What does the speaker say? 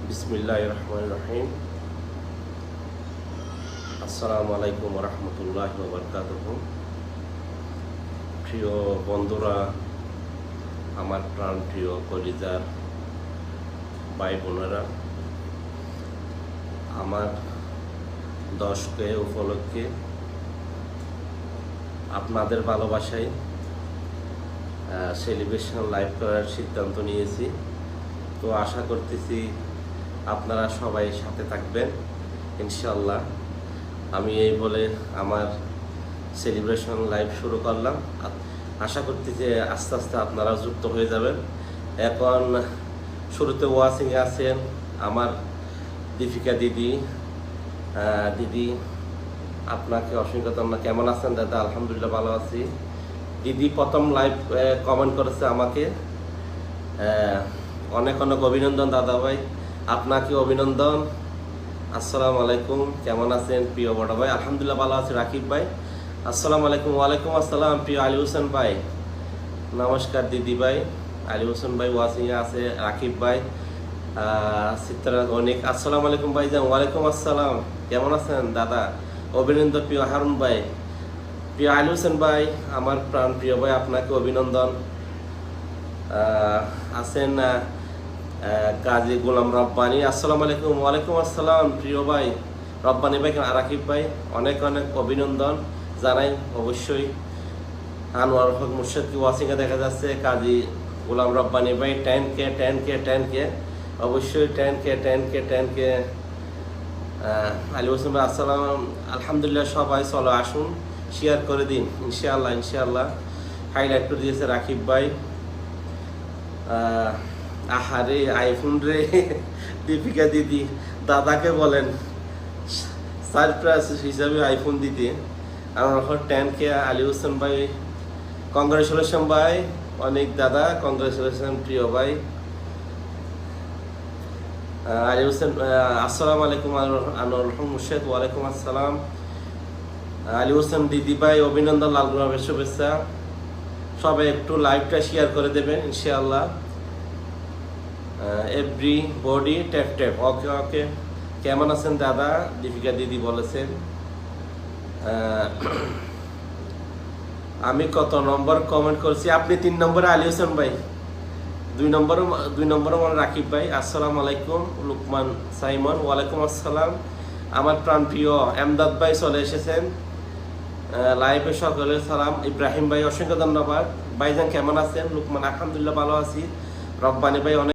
বিসমিল্লাহির রহমানির রহিম। আসসালামু আলাইকুম ওয়া রাহমাতুল্লাহি ওয়া বারাকাতুহু। প্রিয় বন্ধুরা, আমার প্রাণ প্রিয় কলিজার ভাই বোনেরা, আমার 10কে উপলক্ষে আপনাদের ভালোবাসায় সেলিব্রেশন লাইভ করার সিদ্ধান্ত নিয়েছি। তো আশা করতেছি আপনারা সবাই সাথে থাকবেন ইনশাল্লাহ। আমি এই বলে আমার সেলিব্রেশন লাইভ শুরু করলাম। আশা করতেছি যে আস্তে আস্তে আপনারা যুক্ত হয়ে যাবেন। এখন শুরুতে ওয়াচিংয়ে আছেন আমার দীপিকা দিদি। দিদি, আপনাকে অসংখ্য ধন্যবাদ। কেমন আছেন দাদা? আলহামদুলিল্লাহ ভালো আছি। দিদি প্রথম লাইভ কমেন্ট করেছে আমাকে। অনেক অনেক অভিনন্দন দাদা ভাই, আপনাকে অভিনন্দন। আসসালামু আলাইকুম, কেমন আছেন প্রিয় বড় ভাই? আলহামদুলিল্লাহ ভালো আছি। রাকিব ভাই আসসালামু আলাইকুম। ওয়ালাইকুম আসসালাম। প্রিয় আলী হোসেন ভাই নমস্কার। দিদি ভাই আলী হোসেন ভাই ওয়াচিংয়ে আছে। রাকিব ভাই চিত্রা অনেক আসসালামু আলাইকুম ভাই যান। ওয়ালাইকুম আসসালাম, কেমন আছেন দাদা? অভিনন্দন প্রিয় হারুন ভাই। প্রিয় আলী হোসেন ভাই আমার প্রাণ প্রিয় ভাই, আপনাকে অভিনন্দন। আছেন কাজী গোলাম রব্বানি আসসালামু আলাইকুম। ওয়ালাইকুম আসসালাম প্রিয় ভাই রব্বানি ভাই। রাকিব ভাই অনেক অনেক অভিনন্দন জানাই অবশ্যই। আনোয়ার হক মুর্শিদকে ওয়াচিংয়ে দেখা যাচ্ছে। কাজী গোলাম রব্বানি ভাই 10K অবশ্যই 10K। আলী হোসেন ভাই আসসালাম। আলহামদুলিল্লাহ সবাই চলো আসুন, শেয়ার করে দিন ইনশাআল্লাহ। হাইলাইট করে দিয়েছে রাকিব ভাই। আহারে আইফোন রে দীপিকা দিদি, দাদাকে বলেন সারপ্রাইজ হিসাবে আইফোন দিতে। আমার 10K। আলী হোসেন ভাই কংগ্রেচুলেশন ভাই, অনেক দাদা কংগ্রেচুলেশন প্রিয় ভাই। আলী হোসেন আসসালামু আলাইকুম। আনোয়ার হক মুর্শিদ ওয়ালাইকুম আসসালাম। আলী হোসেন দিদি ভাই অভিনন্দন, লাল গোলাপের শুভেচ্ছা। সবাই একটু লাইভটা শেয়ার করে দেবেন ইনশাআল্লাহ। Everybody tap. ওকে। কেমন আছেন দাদা? দীপিকা দিদি বলেছেন। আমি কত নম্বর কমেন্ট করছি? আপনি 3 নম্বরে আলী হোসেন ভাই, 2 নম্বরে মনে রাকিব ভাই। আসসালামু আলাইকুম। লুকমান সাইমন ওয়ালাইকুম আসসালাম। আমার প্রাণ প্রিয় এমদাদ ভাই চলে এসেছেন লাইভে। সকলের সালাম। ইব্রাহিম ভাই অসংখ্য ধন্যবাদ। ভাইজান কেমন আছেন? লুকমান আলহামদুলিল্লাহ ভালো আছি। রব্বানি ভাই অনেক